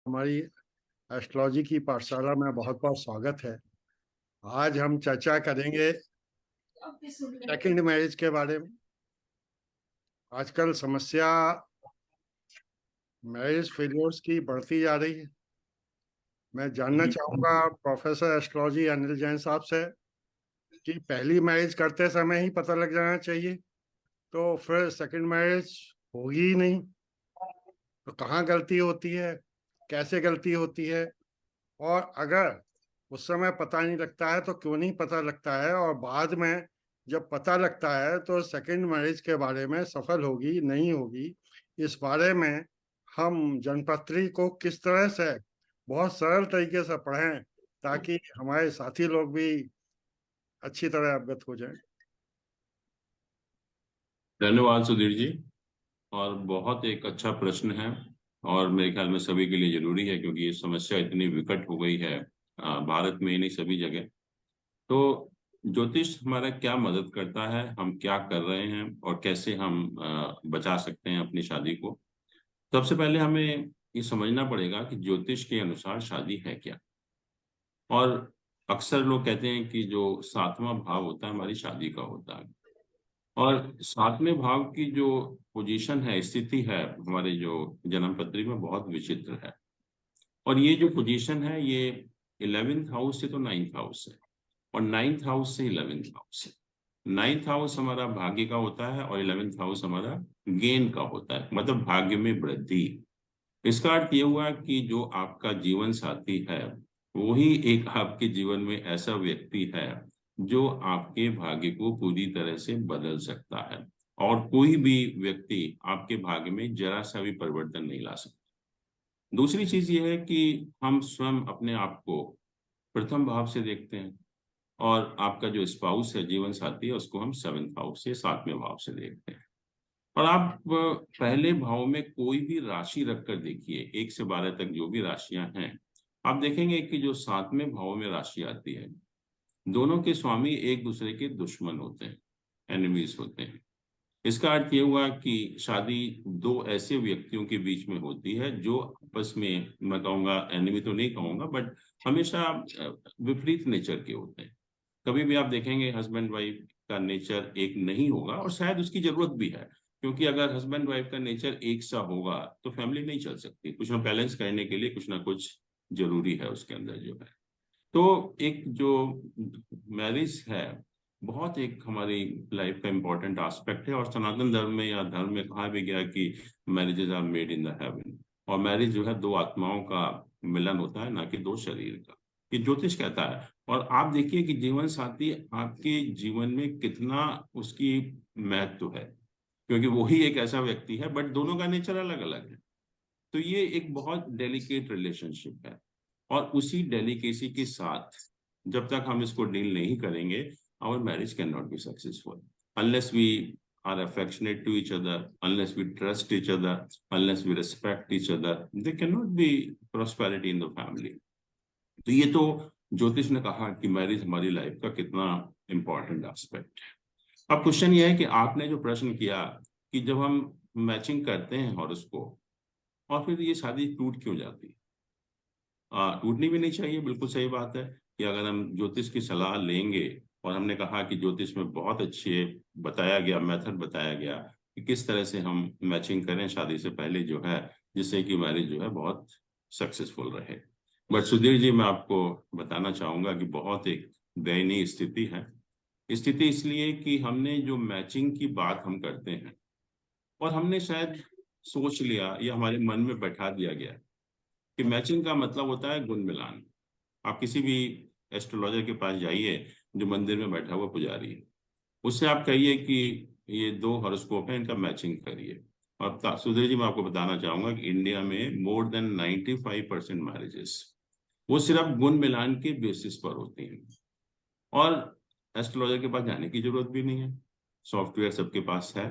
हमारी एस्ट्रोलॉजी की पाठशाला में बहुत बहुत स्वागत है। आज हम चर्चा करेंगे सेकंड मैरिज के बारे में। आजकल समस्या मैरिज फेलियर्स की बढ़ती जा रही है। मैं जानना चाहूंगा प्रोफेसर एस्ट्रोलॉजी अनिल जैन साहब से कि पहली मैरिज करते समय ही पता लग जाना चाहिए तो फिर सेकंड मैरिज होगी ही नहीं, तो कहाँ गलती होती है, कैसे गलती होती है, और अगर उस समय पता नहीं लगता है तो क्यों नहीं पता लगता है, और बाद में जब पता लगता है तो सेकंड मैरिज के बारे में सफल होगी नहीं होगी, इस बारे में हम जनपत्री को किस तरह से बहुत सरल तरीके से पढ़ें ताकि हमारे साथी लोग भी अच्छी तरह अवगत हो जाएं। धन्यवाद सुधीर जी। और बहुत एक अच्छा प्रश्न है और मेरे ख्याल में सभी के लिए जरूरी है क्योंकि ये समस्या इतनी विकट हो गई है भारत में ही नहीं सभी जगह। तो ज्योतिष हमारा क्या मदद करता है, हम क्या कर रहे हैं और कैसे हम बचा सकते हैं अपनी शादी को। सबसे पहले हमें ये समझना पड़ेगा कि ज्योतिष के अनुसार शादी है क्या। और अक्सर लोग कहते हैं कि जो सातवां भाव होता है हमारी शादी का होता है। और सातवें भाव की जो पोजीशन है, स्थिति है हमारे जो जन्म पत्री में, बहुत विचित्र है। और ये जो पोजीशन है ये 11th हाउस से तो 9th हाउस है और 9th हाउस से 11th हाउस है। 9th हाउस हमारा भाग्य का होता है और 11th हाउस हमारा गेन का होता है, मतलब भाग्य में वृद्धि। इसका अर्थ ये हुआ कि जो आपका जीवन साथी है वही एक आपके जीवन में ऐसा व्यक्ति है जो आपके भाग्य को पूरी तरह से बदल सकता है। और कोई भी व्यक्ति आपके भाग्य में जरा सा भी परिवर्तन नहीं ला सकता। दूसरी चीज ये है कि हम स्वयं अपने आप को प्रथम भाव से देखते हैं और आपका जो स्पाउस है, जीवन साथी है, उसको हम 7th हाउस से, 7वें भाव से देखते हैं। और आप पहले भाव में कोई भी राशि रखकर देखिए, 1 से 12 तक जो भी राशियां हैं, आप देखेंगे कि जो 7वें भाव में राशि आती है, दोनों के स्वामी एक दूसरे के दुश्मन होते हैं, एनिमीज होते हैं। इसका अर्थ ये हुआ कि शादी दो ऐसे व्यक्तियों के बीच में होती है जो आपस में, मैं कहूंगा एनिमी तो नहीं कहूंगा, बट हमेशा विपरीत नेचर के होते हैं। कभी भी आप देखेंगे हस्बैंड वाइफ का नेचर एक नहीं होगा, और शायद उसकी जरूरत भी है, क्योंकि अगर हस्बैंड वाइफ का नेचर एक सा होगा तो फैमिली नहीं चल सकती। कुछ ना बैलेंस करने के लिए कुछ ना कुछ जरूरी है उसके अंदर जो है। तो एक जो मैरिज है, बहुत एक हमारी लाइफ का इम्पोर्टेंट एस्पेक्ट है। और सनातन धर्म में या धर्म में कहा भी गया कि marriages are made in the heaven. और मैरिज जो है दो आत्माओं का मिलन होता है, ना कि दो शरीर का। ये ज्योतिष कहता है। और आप देखिए कि जीवन साथी आपके जीवन में कितना उसकी महत्व है, क्योंकि वही एक ऐसा व्यक्ति है बट दोनों का नेचर अलग अलग है। तो ये एक बहुत डेलिकेट रिलेशनशिप है। और उसी डेलिकेसी के साथ जब तक हम इसको डील नहीं करेंगे, our marriage can not be successful unless we are affectionate to each other, unless we trust each other, unless we respect each other, there cannot be prosperity in the family. तो ये तो ज्योतिष ने कहा कि marriage हमारी life का कितना इंपॉर्टेंट एस्पेक्ट है। अब क्वेश्चन ये है कि आपने जो प्रश्न किया कि जब हम मैचिंग करते हैं हॉरोस्कोप और फिर ये शादी टूट क्यों जाती है। टूटनी भी नहीं चाहिए, बिल्कुल सही बात है कि अगर हम ज्योतिष की सलाह लेंगे, और हमने कहा कि ज्योतिष में बहुत अच्छे बताया गया, मेथड बताया गया कि किस तरह से हम मैचिंग करें शादी से पहले जो है, जिससे कि मैरिज जो है बहुत सक्सेसफुल रहे। बट सुधीर जी, मैं आपको बताना चाहूंगा कि बहुत एक दयनीय स्थिति है। स्थिति इसलिए कि हमने जो मैचिंग की बात हम करते हैं, और हमने शायद सोच लिया या हमारे मन में बैठा दिया गया कि मैचिंग का मतलब होता है गुण मिलान। आप किसी भी एस्ट्रोलॉजर के पास जाइए जो मंदिर में बैठा हुआ पुजारी है, उससे आप कहिए कि ये दो हॉरोस्कोप है, इनका मैचिंग करिए। और सुधीर जी, मैं आपको बताना चाहूंगा कि इंडिया में मोर देन 95% मैरिजेस वो सिर्फ गुण मिलान के बेसिस पर होती हैं। और एस्ट्रोलॉजर के पास जाने की जरूरत भी नहीं है, सॉफ्टवेयर सबके पास है।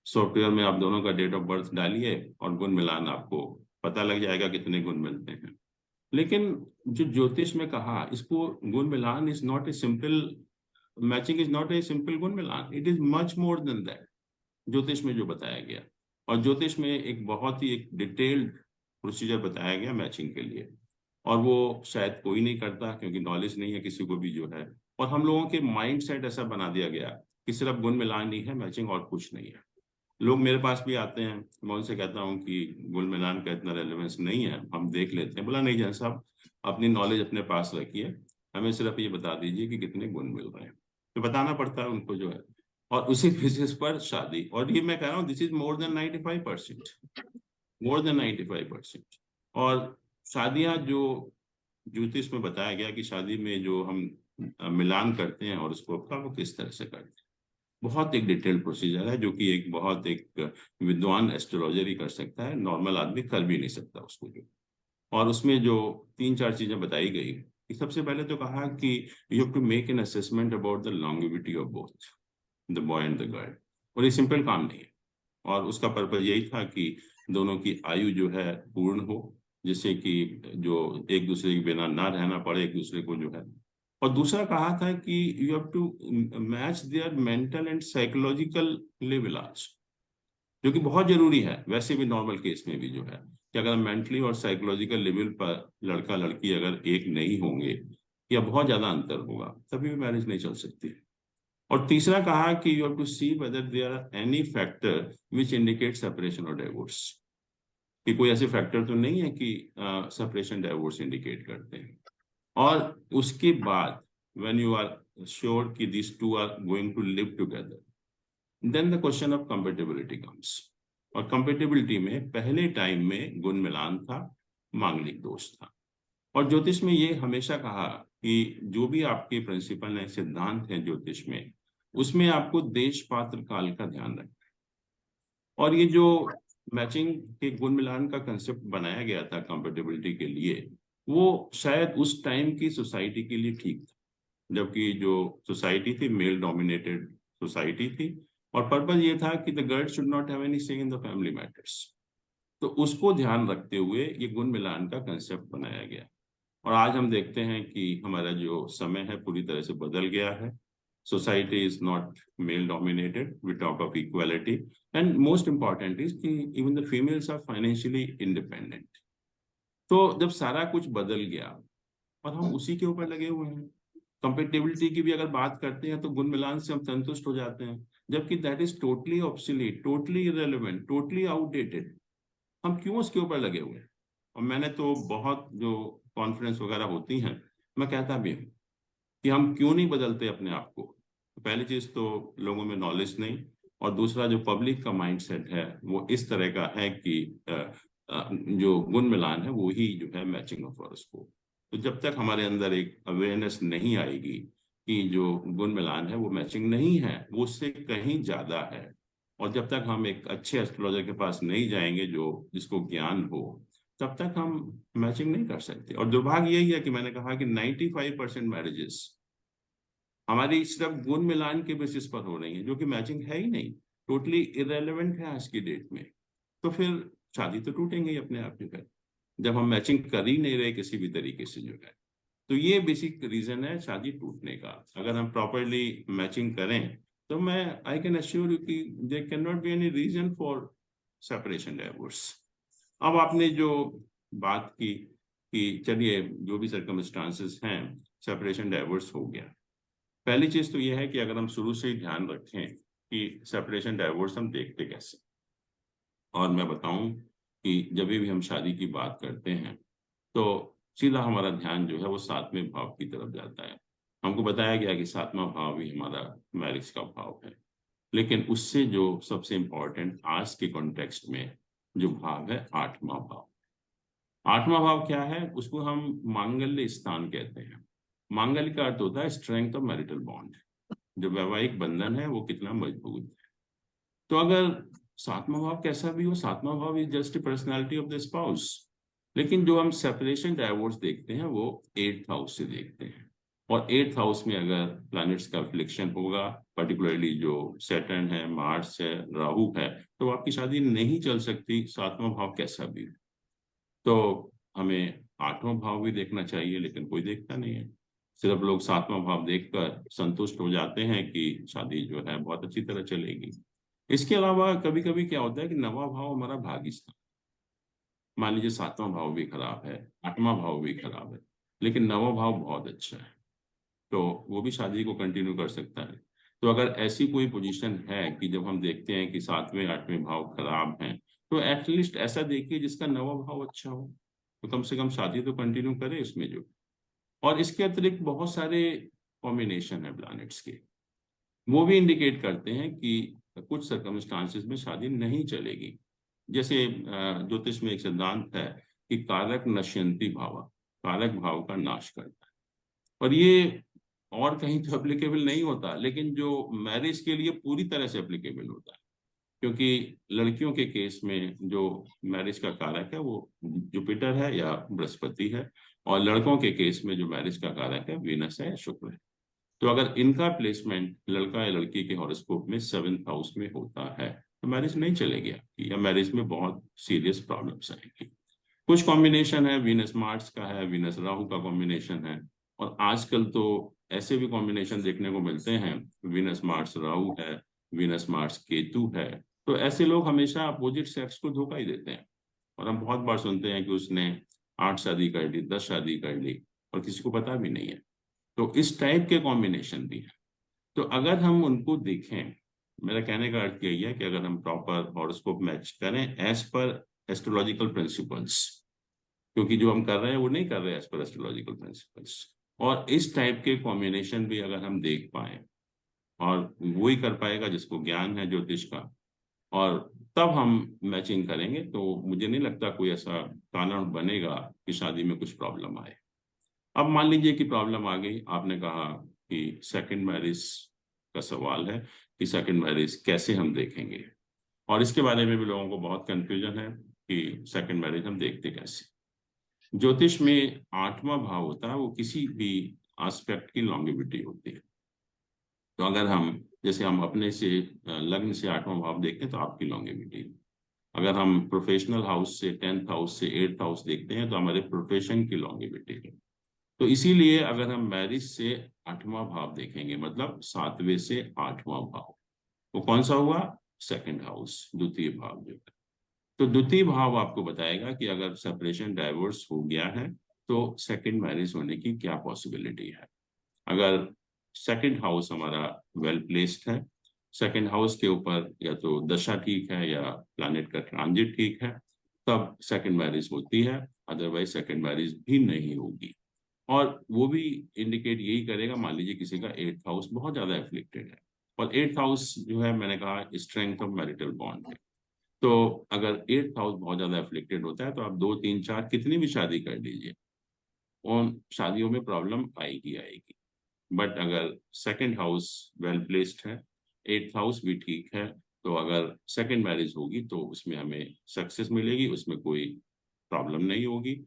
सॉफ्टवेयर में आप दोनों का डेट ऑफ बर्थ डालिए और गुण मिलान आपको पता लग जाएगा कितने गुण मिलते हैं। लेकिन जो ज्योतिष में कहा, इसको गुण मिलान is not a simple matching, is not a simple गुण मिलान, it is much more than that. ज्योतिष में जो बताया गया, और ज्योतिष में एक बहुत ही एक डिटेल्ड प्रोसीजर बताया गया मैचिंग के लिए, और वो शायद कोई नहीं करता क्योंकि नॉलेज नहीं है किसी को भी जो है। और हम लोगों के माइंड सेट ऐसा बना दिया गया कि सिर्फ गुण मिलान ही है मैचिंग, और कुछ नहीं है। लोग मेरे पास भी आते हैं, मैं उनसे कहता हूँ कि गुण मिलान का इतना रेलेवेंस नहीं है, हम देख लेते हैं। बोला नहीं जैन साहब, अपनी नॉलेज अपने पास रखिए, हमें सिर्फ ये बता दीजिए कि कितने गुण मिल रहे हैं। तो बताना पड़ता है उनको जो है, और उसी बेसिस पर शादी। और ये मैं कह रहा हूँ this is more than 95%, more than 95%। और शादियां जो ज्योतिष में बताया गया कि शादी में जो हम मिलान करते हैं और उसको का वो किस तरह से करते हैं, बहुत एक डिटेल्ड प्रोसीजर है जो कि एक विद्वान एस्ट्रोलॉजर ही कर सकता है, नॉर्मल आदमी कर भी नहीं सकता उसको जो। और उसमें जो 3-4 चीजें बताई गई कि सबसे पहले तो कहा कि you have to make an assessment about the longevity of both the boy and the girl. और ये सिंपल काम नहीं है, और उसका पर्पज यही था कि दोनों की आयु जो है पूर्ण हो, जिससे कि जो एक दूसरे के बिना ना रहना पड़े एक दूसरे को जो है। और दूसरा कहा था कि you have to match their mental and psychological level आज, जो कि बहुत जरूरी है वैसे भी नॉर्मल केस में भी जो है, कि अगर मेंटली और साइकोलॉजिकल लेवल पर लड़का लड़की अगर एक नहीं होंगे या बहुत ज्यादा अंतर होगा तभी भी मैरिज नहीं चल सकती। और तीसरा कहा कि you have to see whether there are any factor which indicate separation और डाइवोर्स, कि कोई ऐसे फैक्टर तो नहीं है कि सेपरेशन डाइवोर्स इंडिकेट करते हैं। और उसके बाद व्हेन यू आर श्योर कि this two are going to live together, then the question of compatibility comes. और कंपेटेबिलिटी में पहले टाइम में गुण मिलान था, मांगलिक दोष था। और ज्योतिष में ये हमेशा कहा कि जो भी आपके प्रिंसिपल हैं, सिद्धांत हैं ज्योतिष में, उसमें आपको देश पात्र काल का ध्यान रखना है। और ये जो मैचिंग के गुण मिलान का कंसेप्ट बनाया गया था कंपेटेबिलिटी के लिए, वो शायद उस टाइम की सोसाइटी के लिए ठीक था, जबकि जो सोसाइटी थी मेल डोमिनेटेड सोसाइटी थी, और पर्पज ये था कि the girl should not have any से इन द फैमिली मैटर्स। तो उसको ध्यान रखते हुए ये गुण मिलान का कंसेप्ट बनाया गया। और आज हम देखते हैं कि हमारा जो समय है पूरी तरह से बदल गया है। Society is not male dominated, we talk of equality, and most important is कि even the females are financially independent. तो जब सारा कुछ बदल गया और हम उसी के ऊपर लगे हुए हैं, कंपेटेबिलिटी की भी अगर बात करते हैं तो गुण मिलान से हम संतुष्ट हो जाते हैं, जबकि that is totally obsolete, totally irrelevant, totally outdated. हम क्यों उसके ऊपर लगे हुए हैं? और मैंने तो बहुत जो कॉन्फ्रेंस वगैरह होती हैं, मैं कहता भी हूँ कि हम क्यों नहीं बदलते अपने आप को। तो पहली चीज तो लोगों में नॉलेज नहीं, और दूसरा जो पब्लिक का माइंडसेट है वो इस तरह का है कि जो गुण मिलान है वो ही जो है मैचिंग ऑफ हॉरोस्कोप। तो जब तक हमारे अंदर एक अवेयरनेस नहीं आएगी कि जो गुण मिलान है वो मैचिंग नहीं है, वो उससे कहीं ज्यादा है, और जब तक हम एक अच्छे एस्ट्रोलॉजर के पास नहीं जाएंगे जो जिसको ज्ञान हो, तब तक हम मैचिंग नहीं कर सकते। और दुर्भाग्य यही है कि मैंने कहा कि 95% मैरिजेस हमारी सिर्फ गुण मिलान के बेसिस पर हो रही है, जो कि मैचिंग है ही नहीं, टोटली इरेलीवेंट है आज की डेट में। तो फिर शादी तो टूटेंगे ही अपने आप ही फिर, जब हम मैचिंग कर ही नहीं रहे किसी भी तरीके से जो है। तो ये बेसिक रीजन है शादी टूटने का। अगर हम प्रॉपरली मैचिंग करें तो मैं आई कैन अश्योर यू कि there can not be any reason for separation divorce. अब आपने जो बात की कि चलिए जो भी सर्कमस्टांसेस हैं, सेपरेशन डाइवोर्स हो गया। पहली चीज तो यह है कि अगर हम शुरू से ही ध्यान रखें कि सेपरेशन डाइवोर्स हम देखते कैसे, और मैं बताऊं कि जब भी हम शादी की बात करते हैं तो सीधा हमारा ध्यान जो है वो सातवें भाव की तरफ जाता है। हमको बताया गया कि सातवां भाव ही हमारा मैरिज का भाव है, लेकिन उससे जो सबसे इंपॉर्टेंट आज के कॉन्टेक्स्ट में जो भाव है, आठवां भाव। आठवां भाव क्या है? उसको हम मांगल्य स्थान कहते हैं। मांगल्य का अर्थ होता है स्ट्रेंथ ऑफ मैरिटल बॉन्ड, जो वैवाहिक बंधन है वो कितना मजबूत है। तो अगर सातवां भाव कैसा भी हो, सातवां भाव is just personality of the spouse. लेकिन जो हम सेपरेशन डाइवोर्स देखते हैं वो 8th हाउस से देखते हैं, और 8th हाउस में अगर प्लैनेट्स का अफ्लिक्शन होगा, पर्टिकुलरली जो सैटर्न है, मार्स है, राहु है, तो आपकी शादी नहीं चल सकती, सातवां भाव कैसा भी। तो हमें आठवां भाव भी देखना चाहिए, लेकिन कोई देखता नहीं है। सिर्फ लोग सातवां भाव देखकर संतुष्ट हो जाते हैं कि शादी जो है बहुत अच्छी तरह चलेगी। इसके अलावा कभी कभी क्या होता है कि नवा भाव हमारा भाग्य स्थान, मान लीजिए 7वां भाव भी खराब है, 8वां भाव भी खराब है, लेकिन 9वां भाव बहुत अच्छा है, तो वो भी शादी को कंटिन्यू कर सकता है। तो अगर ऐसी कोई पोजीशन है कि जब हम देखते हैं कि 7वें 8वें भाव खराब हैं, तो एटलीस्ट ऐसा देखिए जिसका 9वां भाव अच्छा हो, तो कम से कम शादी तो कंटिन्यू करे इसमें जो। और इसके अतिरिक्त बहुत सारे कॉम्बिनेशन है प्लैनेट्स के, वो भी इंडिकेट करते हैं कि कुछ सर्कमस्टांसेस में शादी नहीं चलेगी। जैसे ज्योतिष में एक सिद्धांत है कि कारक नश्यंती भावा, कारक भाव का नाश करता है। और ये और कहीं तो एप्लीकेबल नहीं होता, लेकिन जो मैरिज के लिए पूरी तरह से एप्लीकेबल होता है, क्योंकि लड़कियों के केस में जो मैरिज का कारक है वो जुपिटर है या बृहस्पति है, और लड़कों के केस में जो मैरिज का कारक है वीनस है या शुक्र है। तो अगर इनका प्लेसमेंट लड़का या लड़की के हॉरोस्कोप में 7th हाउस में होता है, तो मैरिज नहीं चलेगी आपकी, या मैरिज में बहुत सीरियस प्रॉब्लम्स आएंगी। कुछ कॉम्बिनेशन है, वीनस मार्स का है, वीनस राहु का कॉम्बिनेशन है, और आजकल तो ऐसे भी कॉम्बिनेशन देखने को मिलते हैं, वीनस मार्स राहु है, वीनस मार्स केतु है। तो ऐसे लोग हमेशा अपोजिट सेक्स को धोखा ही देते हैं, और हम बहुत बार सुनते हैं कि उसने 8 शादी कर ली, 10 शादी कर ली, और किसी को पता भी नहीं है। तो इस टाइप के कॉम्बिनेशन भी है। तो अगर हम उनको देखें, मेरा कहने का अर्थ यही है कि अगर हम प्रॉपर हॉरोस्कोप मैच करें एज पर एस्ट्रोलॉजिकल प्रिंसिपल्स, क्योंकि जो हम कर रहे हैं वो नहीं कर रहे हैं एज पर एस्ट्रोलॉजिकल प्रिंसिपल्स, और इस टाइप के कॉम्बिनेशन भी अगर हम देख पाए, और वो ही कर पाएगा जिसको ज्ञान है ज्योतिष का, और तब हम मैचिंग करेंगे, तो मुझे नहीं लगता कोई ऐसा कारण बनेगा कि शादी में कुछ प्रॉब्लम आए। अब मान लीजिए कि प्रॉब्लम आ गई, आपने कहा कि सेकंड मैरिज का सवाल है कि सेकंड मैरिज कैसे हम देखेंगे, और इसके बारे में भी लोगों को बहुत कंफ्यूजन है कि सेकंड मैरिज हम देखते कैसे। ज्योतिष में 8वां भाव होता है, वो किसी भी एस्पेक्ट की लॉन्गेविटी होती है। तो अगर हम, जैसे हम अपने से लग्न से 8वां भाव देखते हैं तो आपकी लॉन्गेविटी, अगर हम प्रोफेशनल हाउस से 10th हाउस से 8th हाउस देखते हैं तो हमारे प्रोफेशन की लॉन्गेविटी है। तो इसीलिए अगर हम मैरिज से 8वां भाव देखेंगे, मतलब 7वें से 8वां भाव, वो कौन सा हुआ? सेकंड हाउस, द्वितीय भाव जो है। तो द्वितीय भाव आपको बताएगा कि अगर सेपरेशन डाइवोर्स हो गया है तो सेकंड मैरिज होने की क्या पॉसिबिलिटी है। अगर सेकंड हाउस हमारा वेल प्लेस्ड है, सेकंड हाउस के ऊपर या तो दशा ठीक है या प्लैनेट का ट्रांजिट ठीक है, तब सेकंड मैरिज होती है, अदरवाइज सेकंड मैरिज भी नहीं होगी। और वो भी इंडिकेट यही करेगा, मान लीजिए किसी का 8th हाउस बहुत ज्यादा एफ्लिक्टेड है, और 8th हाउस जो है मैंने कहा स्ट्रेंथ ऑफ मैरिटल बॉन्ड है। तो अगर 8th हाउस बहुत ज्यादा एफ्लिक्टेड होता है तो आप 2 3 4 कितनी भी शादी कर लीजिए, उन शादियों में प्रॉब्लम आएगी आएगी। बट अगर सेकंड हाउस वेल प्लेस्ड है, 8th हाउस भी ठीक है, तो अगर सेकंड मैरिज होगी तो उसमें हमें सक्सेस मिलेगी, उसमें कोई प्रॉब्लम नहीं होगी।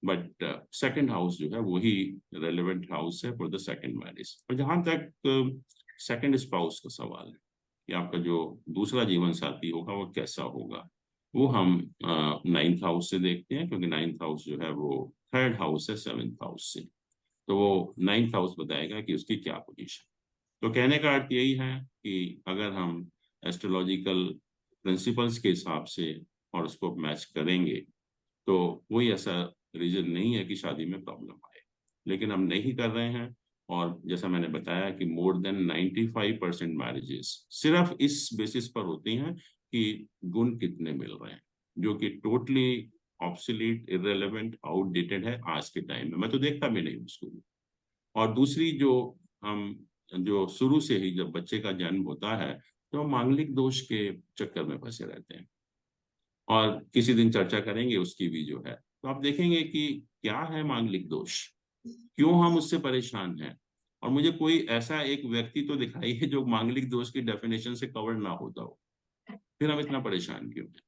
बट सेकंड हाउस जो है वही रेलेवेंट हाउस है फॉर द सेकंड मैरिज। और जहां तक सेकंड स्पाउस का सवाल है कि आपका जो दूसरा जीवन साथी होगा वो कैसा होगा, वो हम 9th हाउस से देखते हैं, क्योंकि 9th हाउस जो है वो 3rd हाउस है 7th हाउस से। तो वो 9th हाउस बताएगा कि उसकी क्या पोजीशन। तो कहने का अर्थ यही है कि अगर हम एस्ट्रोलॉजिकल प्रिंसिपल्स के हिसाब से हॉरोस्कोप मैच करेंगे तो कोई ऐसा रीजन नहीं है कि शादी में प्रॉब्लम आए, लेकिन हम नहीं कर रहे हैं। और जैसा मैंने बताया कि मोर देन 95% मैरिजेस सिर्फ इस बेसिस पर होती हैं कि गुण कितने मिल रहे हैं, जो कि टोटली ऑब्सोलीट, इररेलेवेंट, आउटडेटेड है आज के टाइम में। मैं तो देखता भी नहीं उसको। और दूसरी जो हम, जो शुरू से ही जब बच्चे का जन्म होता है तो हम मांगलिक दोष के चक्कर में फंसे रहते हैं, और किसी दिन चर्चा करेंगे उसकी भी जो है। तो आप देखेंगे कि क्या है मांगलिक दोष, क्यों हम उससे परेशान हैं, और मुझे कोई ऐसा एक व्यक्ति तो दिखाइए जो मांगलिक दोष की डेफिनेशन से कवर ना होता हो, फिर हम इतना परेशान क्यों हैं।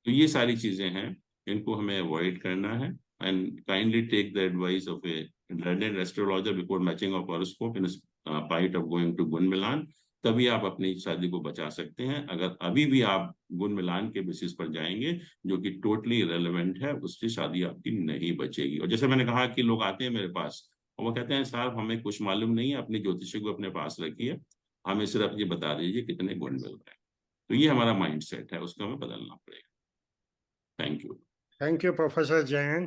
तो ये सारी चीजें हैं, इनको हमें अवॉइड करना है। And kindly take the advice of a learned astrologer before matching of horoscope in fight of going to guna milan. तभी आप अपनी शादी को बचा सकते हैं। अगर अभी भी आप गुण मिलान के बेसिस पर जाएंगे जो कि टोटली इरेलेवेंट है, उससे शादी आपकी नहीं बचेगी। और जैसे मैंने कहा कि लोग आते हैं मेरे पास और वो कहते हैं साहब हमें कुछ मालूम नहीं है, अपनी ज्योतिषी को अपने पास रखिए, हमें सिर्फ ये बता दीजिए कितने गुण मिल रहे हैं। तो ये हमारा माइंड सेट है, उसको हमें बदलना पड़ेगा। Thank you. Thank you professor Jain,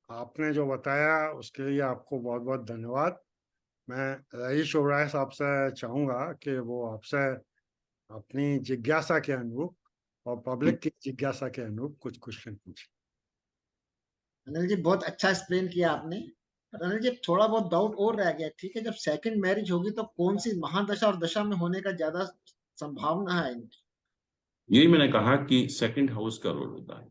आपने जो बताया उसके लिए आपको बहुत बहुत धन्यवाद। मैं रईस ओबराय साहब से चाहूंगा कि वो आपसे अपनी जिज्ञासा के अनुरूप और पब्लिक की जिज्ञासा के अनुरूप कुछ क्वेश्चन पूछें। अनिल जी बहुत अच्छा एक्सप्लेन किया आपने। पर अनिल जी थोड़ा बहुत डाउट और रह गया। ठीक है, जब सेकंड मैरिज होगी तो कौन सी महादशा और दशा में होने का ज्यादा संभावना है इनकी? यही मैंने कहा कि सेकंड हाउस का रोल होता है।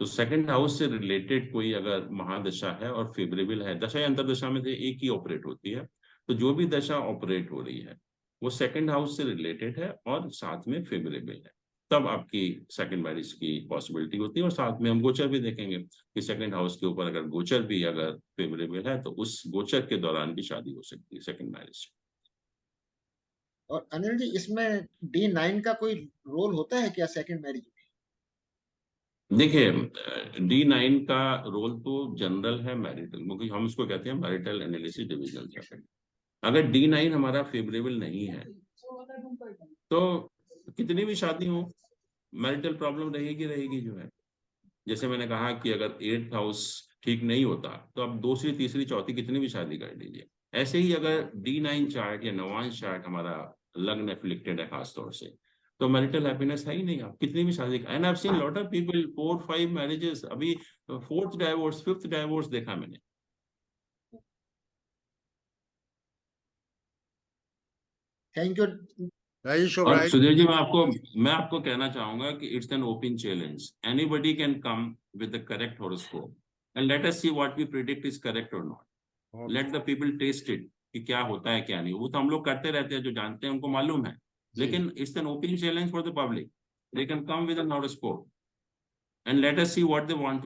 तो सेकंड हाउस से रिलेटेड कोई अगर महादशा है और फेवरेबल है, दशा या अंतरदशा में से एक ही ऑपरेट होती है, तो जो भी दशा ऑपरेट हो रही है वो सेकंड हाउस से रिलेटेड है और साथ में फेवरेबल है, तब आपकी सेकंड मैरिज की पॉसिबिलिटी होती है। और साथ में हम गोचर भी देखेंगे कि सेकंड हाउस के ऊपर अगर गोचर भी अगर फेवरेबल है तो उस गोचर के दौरान भी शादी हो सकती है सेकंड मैरिज। और अनिल जी इसमें D9 का कोई रोल होता है क्या सेकंड मैरिज में? देखिए, D9 का रोल तो जनरल है मैरिटल, क्योंकि हम इसको कहते हैं मैरिटल एनालिसिस डिवीजन। अगर D9 हमारा फेवरेबल नहीं है तो कितनी भी शादी हो मैरिटल प्रॉब्लम रहेगी रहेगी जो है। जैसे मैंने कहा कि अगर 8th हाउस ठीक नहीं होता तो आप दूसरी तीसरी चौथी कितनी भी शादी कर लीजिए। ऐसे ही अगर D9 चार्ट या नवांश चार्ट हमारा लग्न एफिलिक्टेड है खास तौर से, तो मैरिटल हैप्पीनेस है ही नहीं, आप कितनी भी शादी। And I have seen lot of people 4-5 marriages, अभी 4th डाइवोर्स 5th डाइवोर्स देखा मैंने। Thank you. रईस और ओबराय, सुधीर जी, मैं आपको कहना चाहूंगा कि it's an open challenge, anybody can come with the correct horoscope and let us see what we predict is correct or not. Let the people test it कि क्या होता है क्या नहीं। वो तो हम लोग करते रहते हैं, जो जानते हैं उनको मालूम है, लेकिन it's an open challenge for the public. They can come with an horoscope and let us see what they want